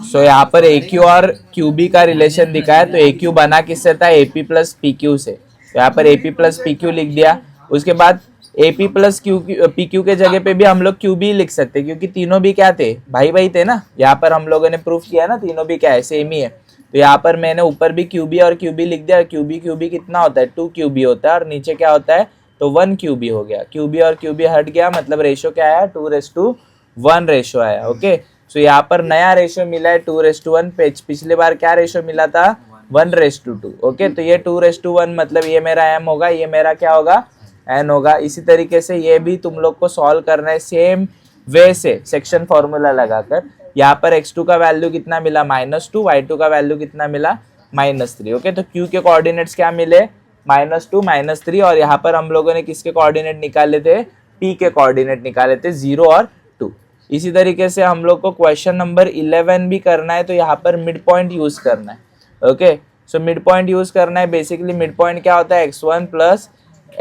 सो यहाँ पर ए क्यू और क्यू बी का रिलेशन दिखा है, तो ए क्यू बना किससे था, A P plus P Q से। तो यहाँ पर A P plus P Q लिख दिया। उसके बाद A P plus Q P Q के जगह पे भी हम लोग क्यू बी लिख सकते, क्योंकि तीनों भी क्या थे, भाई भाई थे ना। यहाँ पर हम लोगों ने प्रूफ किया ना, तीनों भी क्या है, सेम ही है। तो यहाँ पर मैंने ऊपर भी क्यू बी और क्यू बी लिख दिया। क्यू बी कितना होता है, 2 क्यू बी होता है, और नीचे क्या होता है, तो 1 क्यू बी हो गया। क्यू बी और क्यू बी हट गया, मतलब रेशो क्या आया, 2:1 रेशो आया। ओके, सो यहाँ पर नया रेशो मिला है 2:1। पिछले बार क्या रेशो मिला था, 1:2। ओके, तो ये 2:1 मतलब ये मेरा m होगा, ये मेरा क्या होगा, n होगा। इसी तरीके से ये भी तुम लोग को सॉल्व करना है सेम वे से, सेक्शन फॉर्मूला लगाकर। यहाँ पर x2 का वैल्यू कितना मिला, -2, y2 का वैल्यू कितना मिला, -3। ओके, तो q के कोऑर्डिनेट्स क्या मिले, -2, -3, और यहाँ पर हम लोगों ने किसके कोऑर्डिनेट निकाले थे, p के कोऑर्डिनेट निकाले थे, 0 और 2। इसी तरीके से हम लोग को क्वेश्चन नंबर 11 भी करना है, तो यहाँ पर मिड पॉइंट यूज करना है। Okay, so mid point use करना है। बेसिकली मिड पॉइंट क्या होता है, x1 प्लस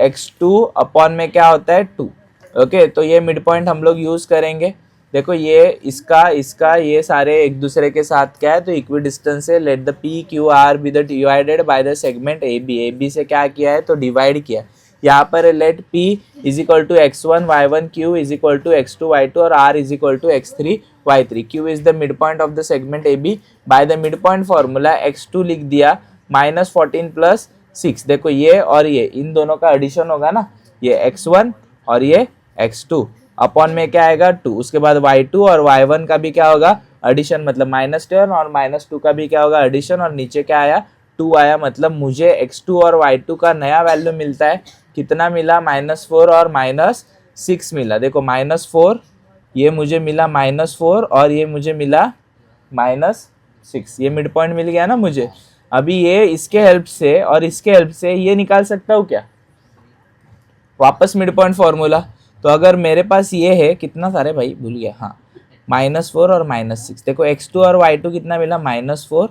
x2 अपॉन में क्या होता है, 2। ओके, तो ये मिड पॉइंट हम लोग यूज करेंगे। देखो ये इसका ये सारे एक दूसरे के साथ क्या है, तो इक्वी डिस्टेंस है। Let the P Q R be the divided by the segment A B से क्या किया है, तो डिवाइड किया। यहाँ पर let p is equal to x1 y1, q is equal to x2 y2, और r is equal to x3 y3। q is the mid point of the segment A B. By the mid point formula x2 लिख दिया -14 plus 6। देखो ये और ये इन दोनों का addition होगा ना, ये x1 और ये x2 अपॉन में क्या आएगा, 2। उसके बाद y2 और y1 का भी क्या होगा, एडिशन, मतलब -10, और -2 का भी क्या होगा, एडिशन, और नीचे क्या आया, 2 आया। मतलब मुझे x2 और y2 का नया वैल्यू मिलता है, कितना मिला, -4 और -6 मिला। देखो -4 ये मुझे मिला, -4 और ये मुझे मिला -6। ये मिड पॉइंट मिल गया ना मुझे। अभी ये इसके हेल्प से और इसके हेल्प से ये निकाल सकता हूँ क्या, वापस मिड पॉइंट फॉर्मूला। तो अगर मेरे पास ये है, कितना सारे भाई भूल गया, हाँ, -4 और -6। देखो x2 और y2 कितना मिला, -4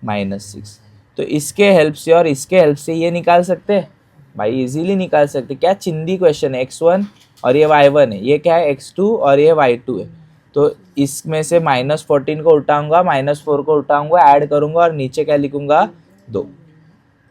-6। तो इसके हेल्प से और इसके हेल्प से ये निकाल सकते हैं भाई, इजीली निकाल सकते। क्या चिंदी क्वेश्चन है, x1 और ये y1 है, ये क्या है, x2 और ये y2 है। तो इसमें से -14 को उठाऊंगा, -4 को उठाऊंगा, ऐड करूंगा, और नीचे क्या लिखूंगा, 2।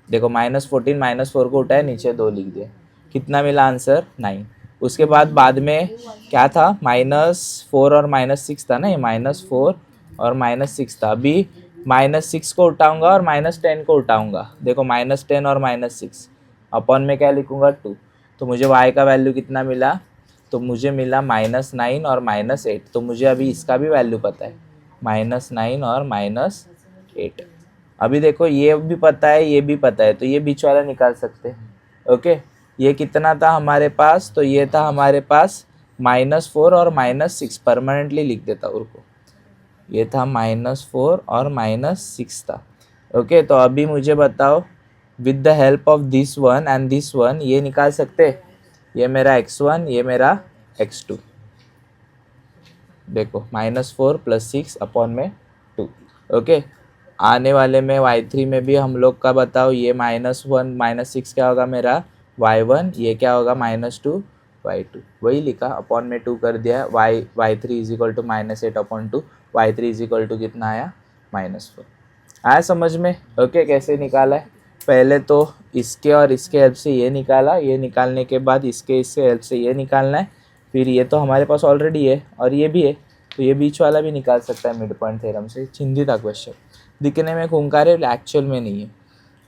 देखो -14 -4 को उठाया, नीचे 2 लिख दिया। कितना मिला आंसर, 9। उसके बाद में क्या था, -4 और -6 था ना, ये -4 और -6 था। अभी -6 को उठाऊंगा और -10 को उठाऊंगा। देखो -10 और -6 अपॉन में क्या लिखूंगा, 2। तो मुझे y का वैल्यू कितना मिला, तो मुझे मिला -9 और -8। तो मुझे अभी इसका भी वैल्यू पता है, -9 और -8। अभी देखो ये भी पता है, ये भी पता है, तो ये बीच वाला निकाल सकते हैं। ओके, ये कितना था हमारे पास, तो ये था हमारे पास -4 और -6। परमानेंटली लिख देता हूँ, रुको, ये था -4 और -6 था। ओके, तो अभी मुझे बताओ, with the help of this one and this one ये निकाल सकते, ये मेरा x1, ये मेरा x2। देखो -4 + 6 अपॉन में 2। ओके, आने वाले में y3 में भी हम लोग का बताओ, ये -1 -6 क्या होगा मेरा, y1, ये क्या होगा, -2 y2। वही लिखा, अपॉन में 2 कर दिया। y3 is equal to -8/2, y3 is equal to कितना आया, -4। आया समझ में। ओके, कैसे निकाला है, पहले तो इसके और इसके हेल्प से ये निकाला, ये निकालने के बाद इसके हेल्प से ये निकालना है। फिर ये तो हमारे पास ऑलरेडी है और ये भी है, तो ये बीच वाला भी निकाल सकता है मिड पॉइंट थ्योरम से। चिंदी था क्वेश्चन, दिखने में खूंखार है, एक्चुअल में नहीं है।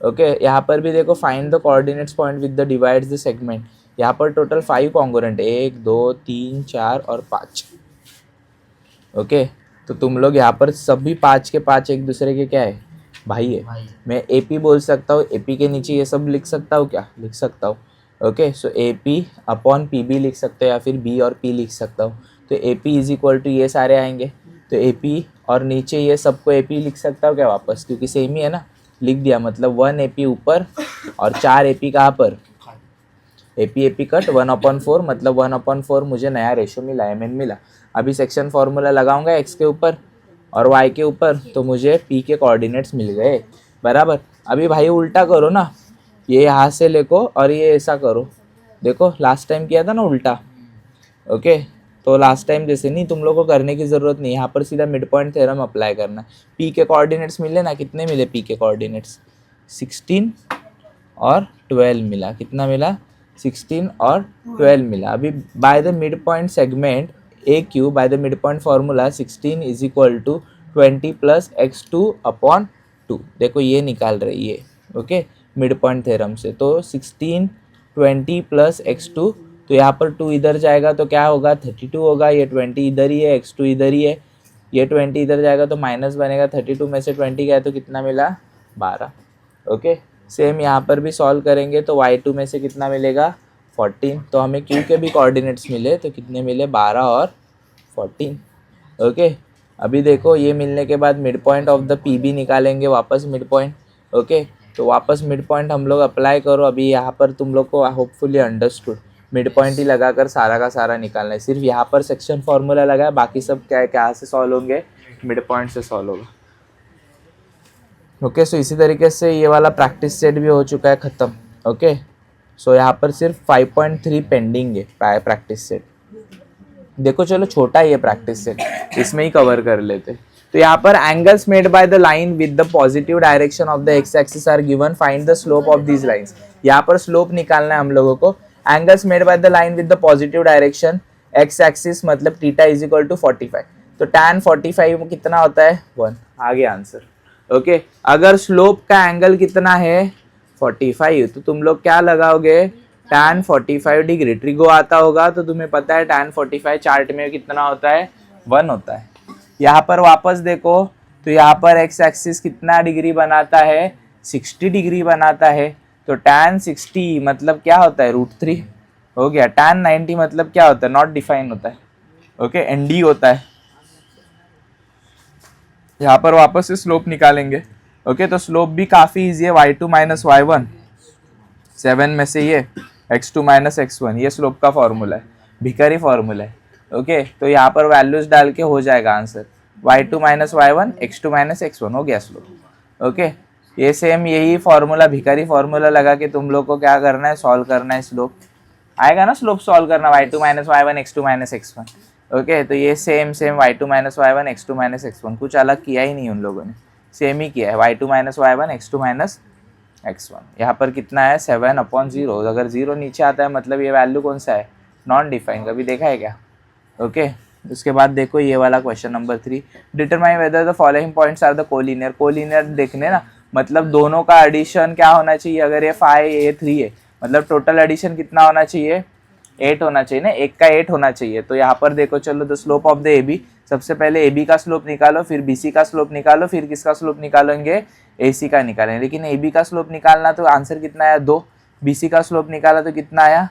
ओके, यहाँ पर भी देखो, find the coordinates point with the divides the segment. यहाँ पर टोटल 5 कॉन्ग्रुएंट है, 1 2 3 4 और 5। ओके, तो तुम लोग यहाँ पर सभी 5 के 5 एक दूसरे के क्या है, भाई है। मैं AP बोल सकता हूँ, AP के नीचे ये सब लिख सकता हूँ क्या, लिख सकता हूँ। ओके, सो AP अपॉन PB लिख सकते हो, या फिर B और P लिख सकता हूँ। तो AP इज इक्वल टू ये सारे आएंगे, तो AP और नीचे ये सबको AP लिख सकता हूँ क्या वापस, क्योंकि सेम ही है ना, लिख दिया। मतलब 1 AP ऊपर और 4 AP कहाँ पर, AP कट 1/4, मतलब 1/4 मुझे नया रेशो मिला, MN मिला। अभी सेक्शन फॉर्मूला लगाऊंगा x के ऊपर और y के ऊपर, तो मुझे p के कोऑर्डिनेट्स मिल गए, बराबर। अभी भाई उल्टा करो ना, ये यहाँ से लेको और ये ऐसा करो। देखो लास्ट टाइम किया था ना उल्टा। ओके, तो लास्ट टाइम जैसे नहीं, तुम लोग को करने की ज़रूरत नहीं, यहाँ पर सीधा मिड पॉइंट थ्योरम अप्लाई करना है। पी के कोऑर्डिनेट्स मिले ना, कितने मिले पी के कोऑर्डिनेट्स? 16 और 12 मिला। कितना मिला? 16 और 12 मिला। अभी by the mid point segment A Q, by the mid point formula 16 is equal to 20 plus x2 upon 2। देखो ये निकाल रही है, ओके, मिड पॉइंट थ्योरम से। तो 16 20 प्लस x2, तो यहाँ पर 2 इधर जाएगा तो क्या होगा? 32 होगा। ये 20 इधर ही है, x2 इधर ही है, ये 20 इधर जाएगा तो माइनस बनेगा। 32 में से 20 गया तो कितना मिला? 12। ओके, सेम यहाँ पर भी सॉल्व करेंगे तो y2 में से कितना मिलेगा? 14। तो हमें q के भी कोऑर्डिनेट्स मिले, तो कितने मिले? 12 और 14। ओके, अभी देखो ये मिलने के बाद mid point of the P भी निकालेंगे वापस मिड पॉइंट। ओके, तो वापस मिड पॉइंट हम लोग अप्लाई करो। अभी यहाँ पर तुम लोग को होपफुली अंडरस्टूड, मिड पॉइंट ही लगाकर सारा का सारा निकालना है। सिर्फ यहाँ पर सेक्शन फॉर्मूला लगा है, बाकी सब क्या क्या से सॉल्व होंगे? मिड पॉइंट से सॉल्व होगा। ओके, सो इसी तरीके से ये वाला प्रैक्टिस सेट भी हो चुका है ख़त्म। ओके, सो यहाँ पर सिर्फ 5.3 पेंडिंग है प्रैक्टिस सेट। देखो चलो छोटा ही है प्रैक्टिस सेट, इसमें ही कवर कर लेते। तो यहाँ पर angles made by the line with the positive direction of the x axis are given, find the slope of these lines. यहाँ पर स्लोप निकालना है हम लोगों को। Angles made by the line with the positive direction x axis मतलब theta is equal to 45। तो tan 45 कितना होता है? 1। आ गया आंसर। ओके, अगर स्लोप का एंगल कितना है? 45, तो तुम लोग क्या लगाओगे? tan 45 degree. ट्रिगो आता होगा तो तुम्हें पता है tan 45 चार्ट में कितना होता है? 1 होता है। यहाँ पर वापस देखो तो यहाँ पर एक्स एक्सिस कितना डिग्री बनाता है? 60 डिग्री बनाता है। तो tan 60 मतलब क्या होता है? √3 हो गया। tan 90 मतलब क्या होता है? नॉट डिफाइन होता है। ओके, ND होता है। यहाँ पर वापस से स्लोप निकालेंगे। ओके, तो स्लोप भी काफ़ी ईजी है। y2 माइनस y1, 7 में से ये x2 माइनस x1, ये स्लोप का फॉर्मूला है, भिखारी फॉर्मूला है। ओके, तो यहाँ पर वैल्यूज डाल के हो जाएगा answer. y2 minus y1, x2 minus x1 हो गया स्लोप। ओके, ये सेम यही फॉर्मूला, भिखारी फॉर्मूला लगा के तुम लोग को क्या करना है? सॉल्व करना है। स्लोप आएगा ना, स्लोप सॉल्व करना y2 minus y1, x2 minus x1। Okay, तो ये same y2 minus y1, x2 minus x1, कुछ अलग किया ही नहीं उन लोगों ने, सेम ही किया है। y2 minus y1, x2 minus x1। यहाँ पर कितना है? 7/0। अगर 0 नीचे आता है मतलब ये वैल्यू कौन सा है? Non define. कभी देखा है क्या? ओके, उसके बाद देखो ये वाला question number 3, determine whether the following points are the collinear. Collinear देखने ना, मतलब दोनों का एडिशन क्या होना चाहिए? अगर ये 5 ये 3 है, मतलब टोटल एडिशन कितना होना चाहिए? 8 होना चाहिए ना, एक का 8 होना चाहिए। तो यहाँ पर देखो चलो, the slope of the AB, सबसे पहले AB का स्लोप निकालो, फिर BC का स्लोप निकालो, फिर किसका स्लोप निकालेंगे? AC का निकालेंगे। लेकिन AB का स्लोप निकालना तो आंसर कितना आया? 2। BC का स्लोप निकाला तो कितना आया?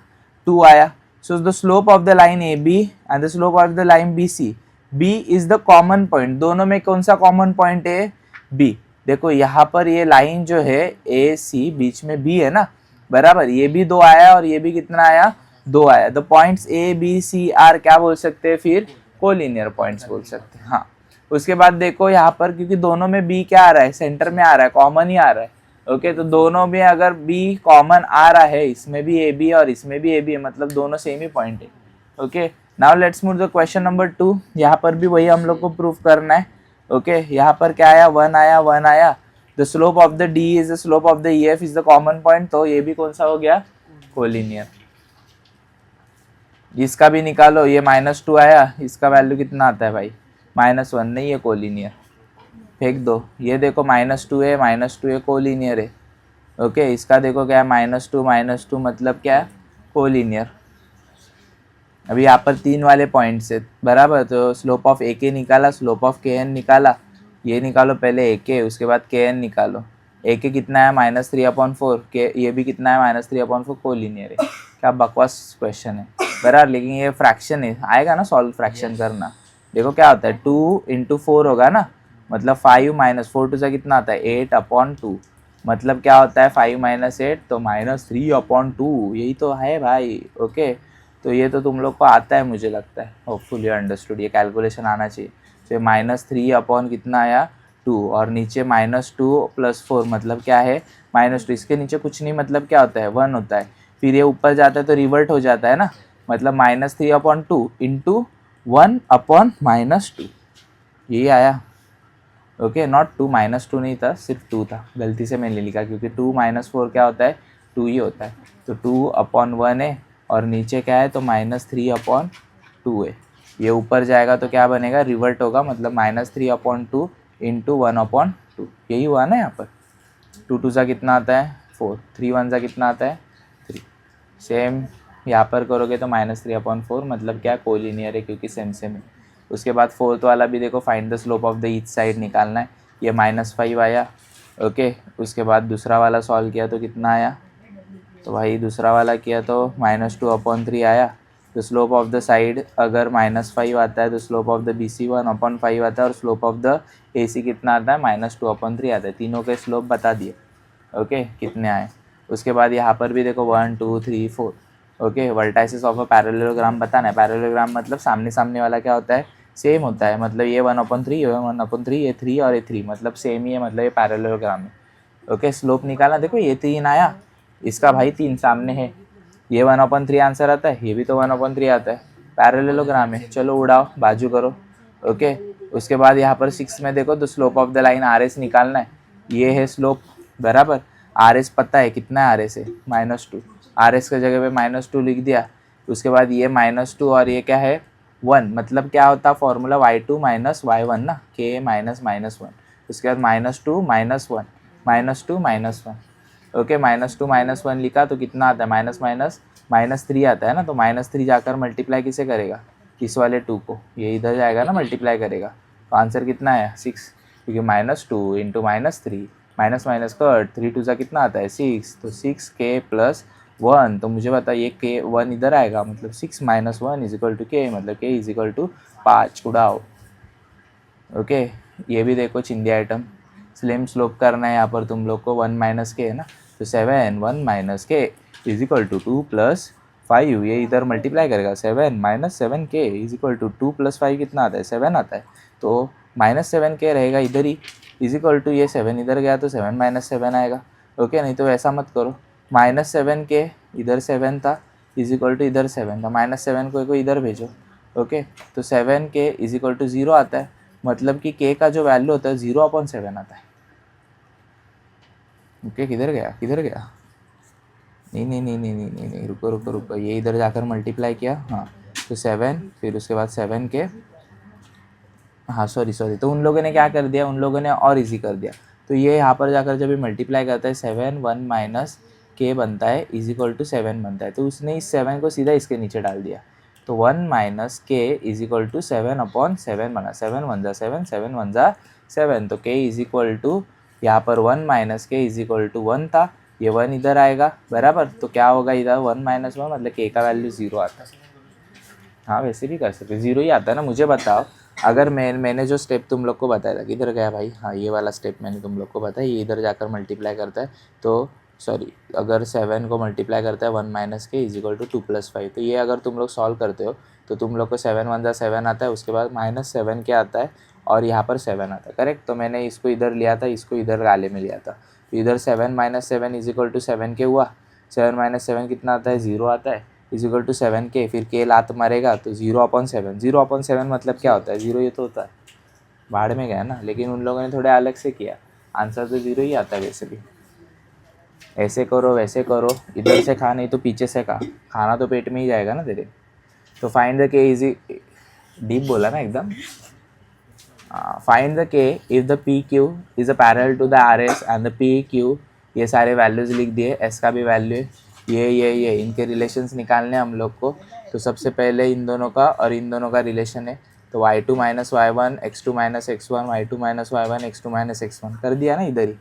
2 आया। So the slope of the line AB and the slope of the line BC, B is the common point. दोनों में कौन सा कॉमन पॉइंट है? B। देखो यहाँ पर ये लाइन जो है AC, बीच में B है ना, बराबर। ये भी 2 आया और ये भी कितना आया? 2 आया। The points A, B, C क्या बोल सकते हैं फिर? कोलिनियर पॉइंट्स बोल सकते हैं। हाँ, उसके बाद देखो यहाँ पर, क्योंकि दोनों में B क्या आ रहा है? सेंटर में आ रहा है, कॉमन ही आ रहा है। ओके, तो दोनों में अगर B कॉमन आ रहा है, इसमें भी AB और इसमें भी AB है, मतलब दोनों सेम ही पॉइंट है। Okay, now let's move the question number 2। यहाँ पर भी वही हम लोग को प्रूफ करना है। ओके, यहाँ पर क्या आया? 1 आया, 1 आया। The slope of the D is the slope of the EF is the common point, तो ये भी कौन सा हो गया? कोलिनियर। इसका भी निकालो, ये -2 आया, इसका वैल्यू कितना आता है भाई? -1, नहीं है कोलिनियर, फेंक दो। ये देखो -2 है, -2 है, कोलिनियर है। ओके, इसका देखो क्या है? -2 मतलब क्या है? कोलिनियर। अभी यहाँ पर 3 वाले पॉइंट्स है, बराबर। तो स्लोप ऑफ AK निकाला, स्लोप ऑफ KN निकाला। ये निकालो पहले AK, उसके बाद KN निकालो। AK कितना है? -3/4। ये भी कितना है? -3/4। कोलिनियर है। क्या बकवास क्वेश्चन है, बराबर। लेकिन ये फ्रैक्शन है, आएगा ना सॉल्व फ्रैक्शन करना। देखो क्या होता है? 2 × 4 होगा ना, मतलब 5 - 4 से कितना आता है? 8/2। मतलब क्या होता है? 5 - 8 तो -3/2। यही तो है भाई। ओके, तो ये तो तुम लोग को आता है मुझे लगता है, होपफुली अंडरस्टूड। ये कैलकुलेशन आना चाहिए। तो -3 कितना आया? 2, और नीचे -2 + 4 मतलब क्या है? -2। इसके नीचे कुछ नहीं, मतलब क्या होता है? 1 होता है। फिर ये ऊपर जाता है तो रिवर्ट हो जाता है ना, मतलब -3/2 × 1/-2, यही आया। ओके, नॉट 2, -2 नहीं था, सिर्फ 2 था, गलती से मैंने लिखा क्योंकि 2 - 4 क्या होता है, 2 ही होता है। तो 2/1 है और नीचे क्या है तो -3/2 है। ये ऊपर जाएगा तो क्या बनेगा, रिवर्ट होगा, मतलब -3/2 इंटू 1/2, यही हुआ ना यहाँ पर। 2 2 सा कितना आता है 4, 3 1 सा कितना आता है 3। सेम यहाँ पर करोगे तो -3/4, मतलब क्या कोलिनियर है क्योंकि सेम सेम है। उसके बाद फोर्थ वाला भी देखो, find the slope of the each side निकालना है, ये -5 आया। ओके, उसके बाद दूसरा वाला सॉल्व किया तो कितना आया, तो भाई दूसरा वाला किया तो -2/3 आया। तो स्लोप ऑफ द साइड अगर -5 आता है तो स्लोप ऑफ द BC 1/5 आता है और स्लोप ऑफ द AC कितना आता है -2/3 आता है। तीनों के स्लोप बता दिए। ओके, कितने आए। उसके बाद यहाँ पर भी देखो 1 2 3 4। Okay, vertices of a parallelogram बताना है। पैरेललोग्राम मतलब सामने सामने वाला क्या होता है, सेम होता है, मतलब ये 1/3, ये 1/3, ये 3 और ये 3, मतलब सेम ही है, मतलब ये पैरेललोग्राम है। ओके, स्लोप निकालना, देखो ये 3 आया, इसका भाई 3 सामने है, ये 1/3 आंसर आता है, ये भी तो 1/3 आता है, पैरेललोग्राम है। चलो उड़ाओ, बाजू करो। ओके, उसके बाद यहाँ पर 6 में देखो तो slope of the line RS निकालना है, ये है स्लोप, बराबर। RS पता है कितना है, RS है -2, RS के जगह पे -2 लिख दिया। उसके बाद ये -2 और ये क्या है 1, मतलब क्या होता फॉर्मूला y2 - y1 ना, k -1। उसके बाद -2 - 1, -2 - 1। ओके, -2 - 1 लिखा तो कितना आता है, -3 आता है ना, तो -3 जाकर मल्टीप्लाई किसे करेगा, इस वाले 2 को, ये इधर जाएगा ना, मल्टीप्लाई करेगा, तो आंसर कितना है 6, क्योंकि -2 इंटू -3, माइनस माइनस कट, 3 2 सा कितना आता है 6, तो 6k + 1, तो मुझे बता ये k 1 इधर आएगा, मतलब 6 - 1 = k, मतलब k = 5, उड़ाओ। ओके, ये भी देखो चिंदी आइटम, स्लिम स्लोप करना है यहाँ पर तुम लोग को, 1 - k है ना, तो 7 1 - k = 2 + 5, ये इधर मल्टीप्लाई करेगा, 7 - 7k = 2 + 5 कितना आता है 7 आता है, तो -7k रहेगा इधर ही, = ये 7 इधर गया तो 7 - 7 आएगा। ओके, नहीं तो ऐसा मत करो, -7k इधर 7 था इधर 7 था, -7 को इधर भेजो। ओके, तो 7k = 0 आता है, मतलब कि k का जो वैल्यू होता है 0/7 आता है। ओके, किधर गया, नहीं, रुको, ये इधर जाकर मल्टीप्लाई किया, हाँ, तो 7, फिर उसके बाद 7k, हाँ सॉरी, तो उन लोगों ने क्या कर दिया, उन लोगों ने और इजी कर दिया, तो ये यहाँ पर जाकर जब ये मल्टीप्लाई करता है 7 1 - k बनता है = 7 बनता है, तो उसने इस 7 को सीधा इसके नीचे डाल दिया, तो 1 - k = 7/7 बना, 7 1 ज़ा 7, 7 1 ज़ा 7, तो k = यहाँ पर 1 - k = 1 था, ये 1 इधर आएगा, बराबर, तो क्या होगा इधर 1 - 1, मतलब k का वैल्यू 0 आता है। हाँ, वैसे भी कर सकते, 0 ही आता है ना। मुझे बताओ, अगर मैंने जो स्टेप तुम लोग को बताया था, किधर गया भाई, हाँ ये वाला स्टेप मैंने तुम लोग को बताया, ये इधर जाकर मल्टीप्लाई करता है, तो सॉरी, अगर 7 को मल्टीप्लाई करता है 1 - k = 2 + 5, तो ये अगर तुम लोग सॉल्व करते हो तो तुम लोग को 7 1 ज़ा 7 आता है, उसके बाद -7 क्या आता है और यहाँ पर 7 आता है, करेक्ट। तो मैंने इसको इधर लिया था, इसको इधर गाले में लिया था, तो इधर 7 - 7 = 7k हुआ, 7 - 7 कितना आता है 0 आता है, = 7k, फिर k लात मारेगा तो 0/7, 0/7 मतलब क्या होता है 0, ये तो होता है, बाढ़ में गया ना, लेकिन उन लोगों ने थोड़े अलग से किया, आंसर तो 0 ही आता है वैसे भी। ऐसे करो वैसे करो, इधर से खा नहीं तो पीछे से खा, खाना तो पेट में ही जाएगा ना तेरे। तो find the k easy, Deep बोला ना एकदम, find the k if the PQ is a parallel to the RS and the PQ, ये सारे वैल्यूज लिख दिए, S का भी वैल्यू है, ये इनके रिलेशंस निकालने हम लोग को। तो सबसे पहले इन दोनों का और इन दोनों का रिलेशन है, तो y2 - y1 x2 - x1 y2 - y1 x2 - x1 कर दिया ना इधर ही।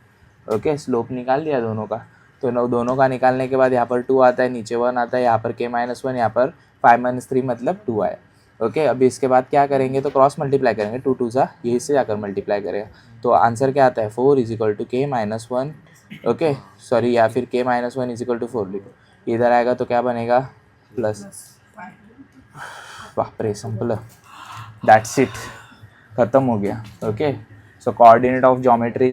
ओके, स्लोप निकाल दिया दोनों का, तो दोनों का निकालने के बाद यहाँ पर 2 आता है, नीचे 1 आता है, यहाँ पर k - 1, यहाँ पर 5 - 3 मतलब 2 आया। ओके, अभी इसके बाद क्या करेंगे, तो क्रॉस मल्टीप्लाई करेंगे, 2 2 सा ये इससे जाकर मल्टीप्लाई करेगा, तो आंसर क्या आता है 4 = k - 1। ओके सॉरी, या फिर k - 1 = 4 लिखो, इधर आएगा तो क्या बनेगा प्लस, बाप रे सिंपल, दैट्स इट, खत्म हो गया। Okay, so coordinate of geometry